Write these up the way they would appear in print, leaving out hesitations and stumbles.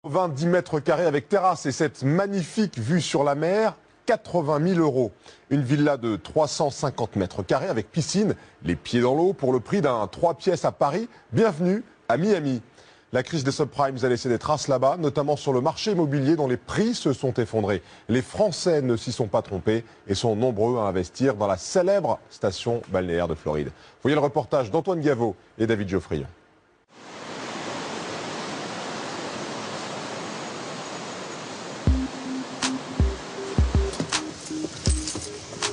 20 mètres carrés avec terrasse et cette magnifique vue sur la mer, 80 000 €. Une villa de 350 mètres carrés avec piscine, les pieds dans l'eau pour le prix d'un 3 pièces à Paris. Bienvenue à Miami. La crise des subprimes a laissé des traces là-bas, notamment sur le marché immobilier dont les prix se sont effondrés. Les Français ne s'y sont pas trompés et sont nombreux à investir dans la célèbre station balnéaire de Floride. Voyez le reportage d'Antoine Gaveau et David Geoffrion.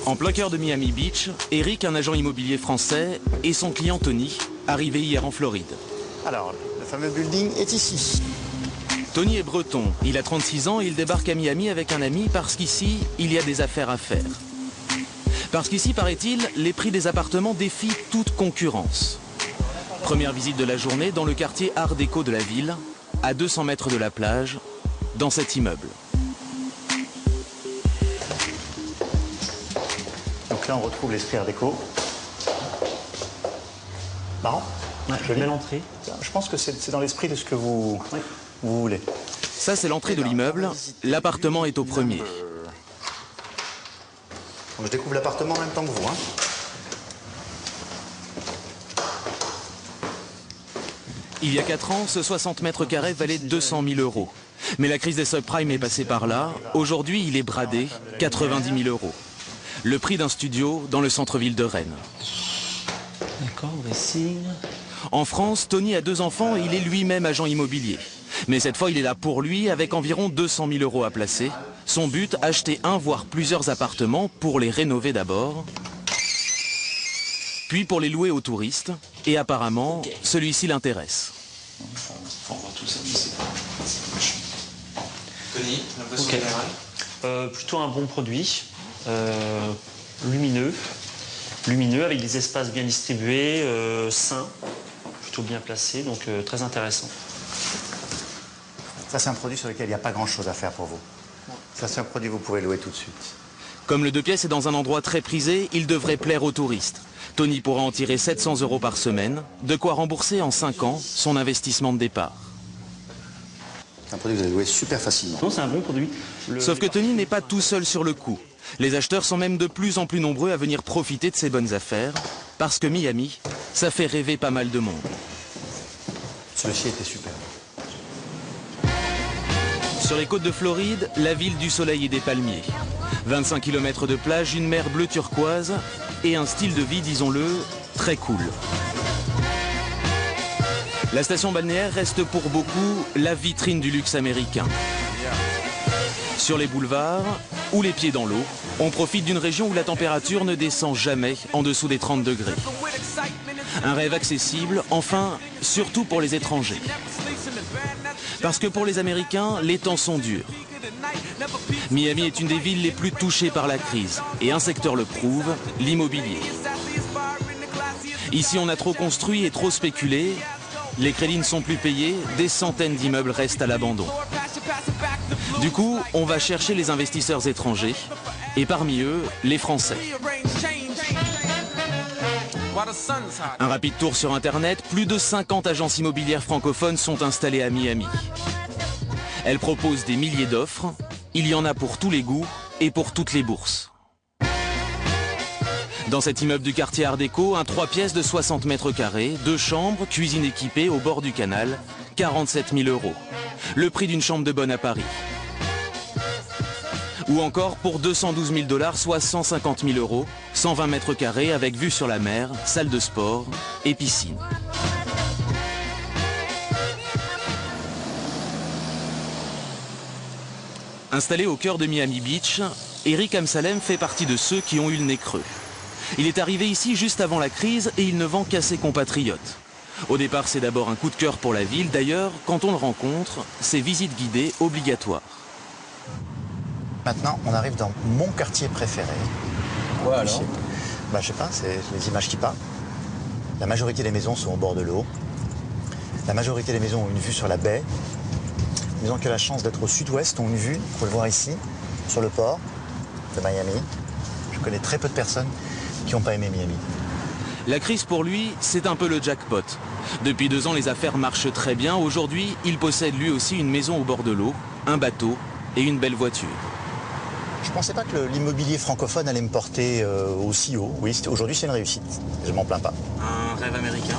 En plein cœur de Miami Beach, Eric, un agent immobilier français, et son client Tony, arrivés hier en Floride. Alors, le fameux building est ici. Tony est breton, il a 36 ans et il débarque à Miami avec un ami parce qu'ici, il y a des affaires à faire. Parce qu'ici, paraît-il, les prix des appartements défient toute concurrence. Première visite de la journée dans le quartier Art déco de la ville, à 200 mètres de la plage, dans cet immeuble. Donc là, on retrouve l'esprit Art déco. Marrant. Ouais, belle entrée. Je pense que c'est dans l'esprit de ce que vous voulez. Ça, c'est l'entrée de l'immeuble. L'appartement est au premier. Donc, je découvre l'appartement en même temps que vous. Il y a 4 ans, ce 60 mètres carrés valait 200 000 €. Mais la crise des subprimes est passée par là. Aujourd'hui, il est bradé 90 000 €. Le prix d'un studio dans le centre-ville de Rennes. D'accord, dressing. En France, Tony a 2 enfants et il est lui-même agent immobilier. Mais cette fois, il est là pour lui avec environ 200 000 € à placer. Son but, acheter un voire plusieurs appartements pour les rénover d'abord, puis pour les louer aux touristes. Et apparemment, celui-ci l'intéresse. Faut revoir tout ça, mais c'est pas... Tony, l'impression générale plutôt un bon produit, lumineux, avec des espaces bien distribués, sains, plutôt bien placés, donc très intéressant. Ça, c'est un produit sur lequel il n'y a pas grand-chose à faire pour vous. Ça, c'est un produit que vous pouvez louer tout de suite. Comme le 2 pièces est dans un endroit très prisé, il devrait plaire aux touristes. Tony pourra en tirer 700 € par semaine, de quoi rembourser en 5 ans son investissement de départ. C'est un produit que vous allez louer super facilement. Non, c'est un bon produit. Sauf que Tony n'est pas tout seul sur le coup. Les acheteurs sont même de plus en plus nombreux à venir profiter de ces bonnes affaires, parce que Miami, ça fait rêver pas mal de monde. Celui-ci était super. Sur les côtes de Floride, la ville du soleil et des palmiers. 25 km de plage, une mer bleu turquoise et un style de vie, disons-le, très cool. La station balnéaire reste pour beaucoup la vitrine du luxe américain. Sur les boulevards ou les pieds dans l'eau, on profite d'une région où la température ne descend jamais en dessous des 30 degrés. Un rêve accessible, enfin, surtout pour les étrangers. Parce que pour les Américains, les temps sont durs. Miami est une des villes les plus touchées par la crise. Et un secteur le prouve, l'immobilier. Ici, on a trop construit et trop spéculé. Les crédits ne sont plus payés, des centaines d'immeubles restent à l'abandon. Du coup, on va chercher les investisseurs étrangers. Et parmi eux, les Français. Un rapide tour sur Internet, plus de 50 agences immobilières francophones sont installées à Miami. Elles proposent des milliers d'offres, il y en a pour tous les goûts et pour toutes les bourses. Dans cet immeuble du quartier Art déco, un 3 pièces de 60 mètres carrés, 2 chambres, cuisine équipée au bord du canal, 47 000 €. Le prix d'une chambre de bonne à Paris. Ou encore pour 212 000 $, soit 150 000 €, 120 mètres carrés avec vue sur la mer, salle de sport et piscine. Installé au cœur de Miami Beach, Eric Amsalem fait partie de ceux qui ont eu le nez creux. Il est arrivé ici juste avant la crise et il ne vend qu'à ses compatriotes. Au départ, c'est d'abord un coup de cœur pour la ville. D'ailleurs, quand on le rencontre, c'est visite guidée obligatoire. Maintenant, on arrive dans mon quartier préféré. Quoi alors? Je sais pas, c'est les images qui parlent. La majorité des maisons sont au bord de l'eau. La majorité des maisons ont une vue sur la baie. Les maisons qui ont la chance d'être au sud-ouest ont une vue, on peut le voir ici, sur le port de Miami. Je connais très peu de personnes qui n'ont pas aimé Miami. La crise pour lui, c'est un peu le jackpot. Depuis 2 ans, les affaires marchent très bien. Aujourd'hui, il possède lui aussi une maison au bord de l'eau, un bateau et une belle voiture. Je ne pensais pas que l'immobilier francophone allait me porter aussi haut. Oui, aujourd'hui c'est une réussite. Je m'en plains pas. Un rêve américain?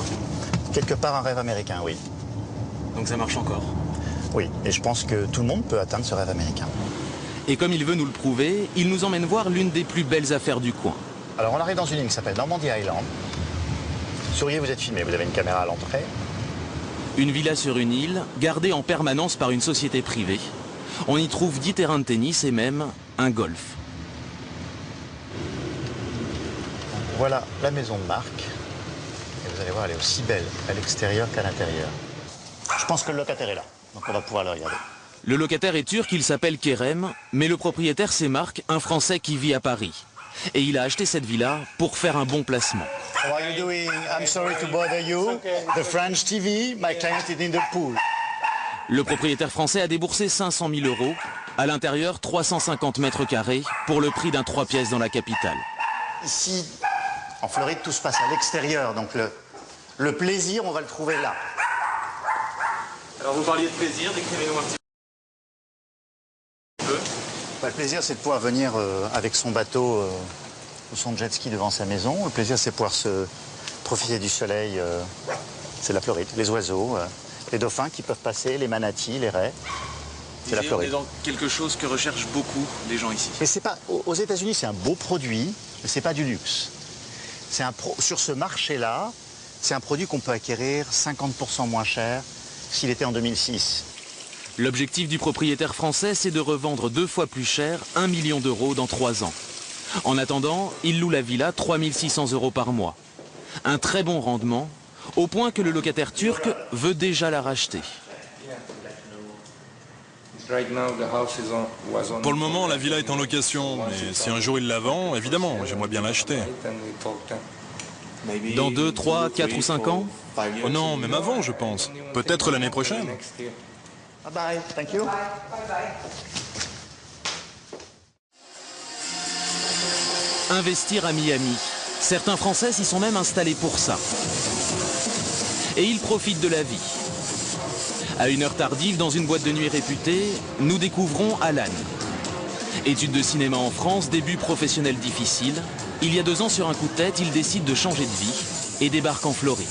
Quelque part un rêve américain, oui. Donc ça marche encore? Oui, et je pense que tout le monde peut atteindre ce rêve américain. Et comme il veut nous le prouver, il nous emmène voir l'une des plus belles affaires du coin. Alors on arrive dans une île qui s'appelle Normandy Island. Souriez, vous êtes filmé, vous avez une caméra à l'entrée. Une villa sur une île, gardée en permanence par une société privée. On y trouve 10 terrains de tennis et même un golf. Voilà la maison de Marc. Et vous allez voir, elle est aussi belle à l'extérieur qu'à l'intérieur. Je pense que le locataire est là, donc on va pouvoir le regarder. Le locataire est turc, il s'appelle Kerem, mais le propriétaire c'est Marc, un Français qui vit à Paris. Et il a acheté cette villa pour faire un bon placement. How are you doing? I'm sorry to bother you. The French TV, my client is in the pool. Le propriétaire français a déboursé 500 000 €. À l'intérieur, 350 mètres carrés pour le prix d'un 3 pièces dans la capitale. Ici, en Floride, tout se passe à l'extérieur, donc le plaisir, on va le trouver là. Alors vous parliez de plaisir, décrivez-nous un petit peu. Le plaisir, c'est de pouvoir venir avec son bateau ou son jet ski devant sa maison. Le plaisir, c'est de pouvoir se profiter du soleil. C'est la Floride. Les oiseaux, les dauphins qui peuvent passer, les manatis, les raies. C'est la Floride. On est dans quelque chose que recherchent beaucoup les gens ici. Mais c'est pas, aux États-Unis, c'est un beau produit, mais c'est pas du luxe. Sur ce marché-là, c'est un produit qu'on peut acquérir 50% moins cher s'il était en 2006. L'objectif du propriétaire français, c'est de revendre 2 fois plus cher, 1 million d'euros dans 3 ans. En attendant, il loue la villa 3 600 € par mois. Un très bon rendement, au point que le locataire turc veut déjà la racheter. Pour le moment, la villa est en location, mais si un jour il la vend, évidemment, j'aimerais bien l'acheter. Dans 2, 3, 4 ou 5 ans? Oh non, même avant, je pense. Peut-être l'année prochaine. Bye bye, thank you. Investir à Miami. Certains Français s'y sont même installés pour ça. Et ils profitent de la vie. À une heure tardive, dans une boîte de nuit réputée, nous découvrons Alan. Études de cinéma en France, début professionnel difficile. Il y a 2 ans, sur un coup de tête, il décide de changer de vie et débarque en Floride.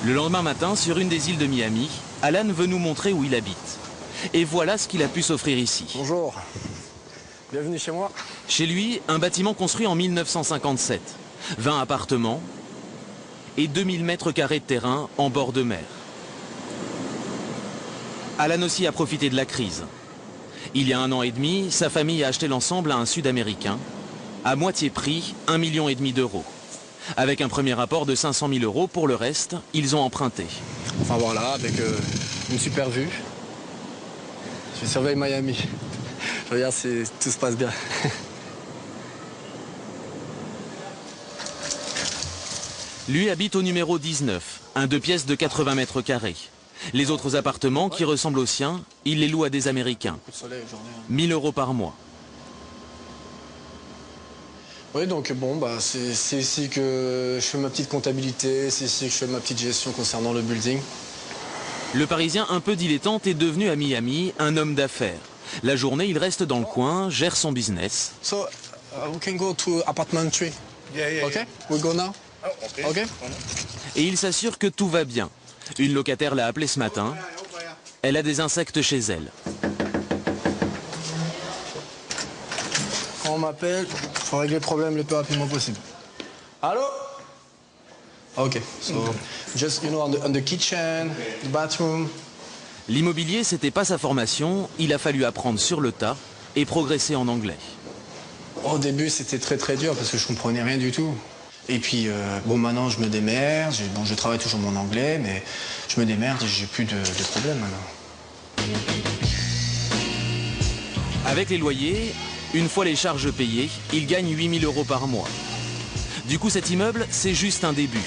Le lendemain matin, sur une des îles de Miami, Alan veut nous montrer où il habite. Et voilà ce qu'il a pu s'offrir ici. Bonjour, bienvenue chez moi. Chez lui, un bâtiment construit en 1957. 20 appartements et 2000 mètres carrés de terrain en bord de mer. Alan aussi a profité de la crise. Il y a 1 an et demi, sa famille a acheté l'ensemble à un Sud-Américain, à moitié prix, 1,5 million d'euros. Avec un premier apport de 500 000 €, pour le reste, ils ont emprunté. Enfin voilà, avec une super vue. Je surveille Miami. Je regarde si tout se passe bien. Lui habite au numéro 19, un 2 pièces de 80 mètres carrés. Les autres appartements, qui ressemblent aux siens, il les loue à des Américains. 1 000 € par mois. Oui, donc bon, bah, c'est ici que je fais ma petite comptabilité, c'est ici que je fais ma petite gestion concernant le building. Le Parisien un peu dilettante est devenu à Miami un homme d'affaires. La journée, il reste dans le coin, gère son business. So, we can go to apartment 3. Okay? We go now? Okay? Et il s'assure que tout va bien. Une locataire l'a appelé ce matin. Elle a des insectes chez elle. Quand on m'appelle, il faut régler le problème le plus rapidement possible. Allô? Ok, so just, you know, on the kitchen, the bathroom. L'immobilier, c'était pas sa formation. Il a fallu apprendre sur le tas et progresser en anglais. Au début, c'était très dur parce que je comprenais rien du tout. Et puis, bon, maintenant, je me démerde. Bon, je travaille toujours mon anglais, mais je me démerde et j'ai plus de problème maintenant. Avec les loyers, une fois les charges payées, il gagne 8 000 € par mois. Du coup, cet immeuble, c'est juste un début.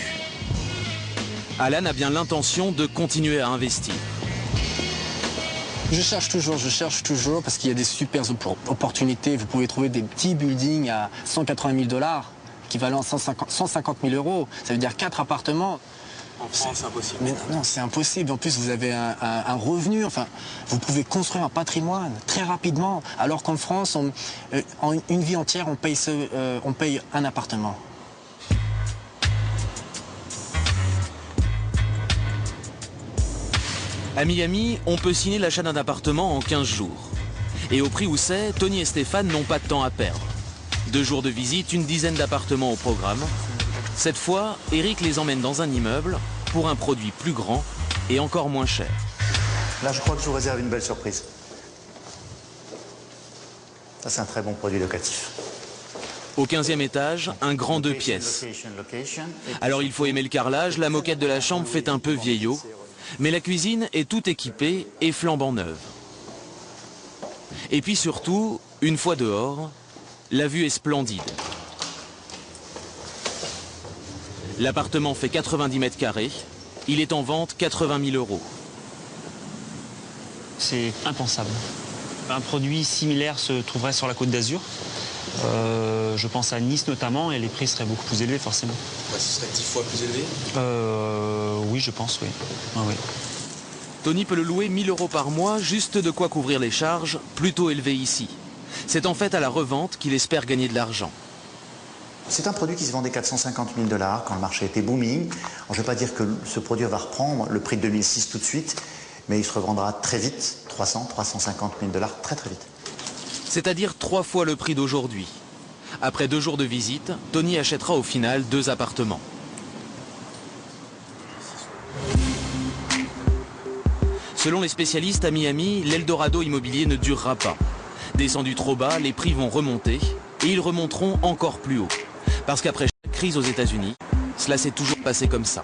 Alan a bien l'intention de continuer à investir. Je cherche toujours parce qu'il y a des super opportunités. Vous pouvez trouver des petits buildings à 180 000 $, équivalent à 150 000 €. Ça veut dire 4 appartements. En France, c'est impossible. Mais non, c'est impossible. En plus, vous avez un revenu. Enfin, vous pouvez construire un patrimoine très rapidement. Alors qu'en France, en une vie entière, on paye un appartement. À Miami, on peut signer l'achat d'un appartement en 15 jours. Et au prix où c'est, Tony et Stéphane n'ont pas de temps à perdre. 2 jours de visite, une dizaine d'appartements au programme. Cette fois, Eric les emmène dans un immeuble pour un produit plus grand et encore moins cher. Là, je crois que je vous réserve une belle surprise. Ça, c'est un très bon produit locatif. Au 15e étage, un grand 2 pièces. Alors il faut aimer le carrelage, la moquette de la chambre fait un peu vieillot. Mais la cuisine est toute équipée et flambant neuve. Et puis surtout, une fois dehors, la vue est splendide. L'appartement fait 90 mètres carrés. Il est en vente 80 000 €. C'est impensable. Un produit similaire se trouverait sur la Côte d'Azur. Je pense à Nice notamment, et les prix seraient beaucoup plus élevés forcément. Ce serait 10 fois plus élevé? Oui, je pense, oui. Ah, oui. Tony peut le louer 1 000 € par mois, juste de quoi couvrir les charges, plutôt élevées ici. C'est en fait à la revente qu'il espère gagner de l'argent. C'est un produit qui se vendait 450 000 $ quand le marché était booming. Alors, je ne vais pas dire que ce produit va reprendre le prix de 2006 tout de suite, mais il se revendra très vite, 350 000 $ très très vite. C'est-à-dire 3 fois le prix d'aujourd'hui. Après 2 jours de visite, Tony achètera au final 2 appartements. Selon les spécialistes à Miami, l'Eldorado immobilier ne durera pas. Descendu trop bas, les prix vont remonter et ils remonteront encore plus haut. Parce qu'après chaque crise aux États-Unis, cela s'est toujours passé comme ça.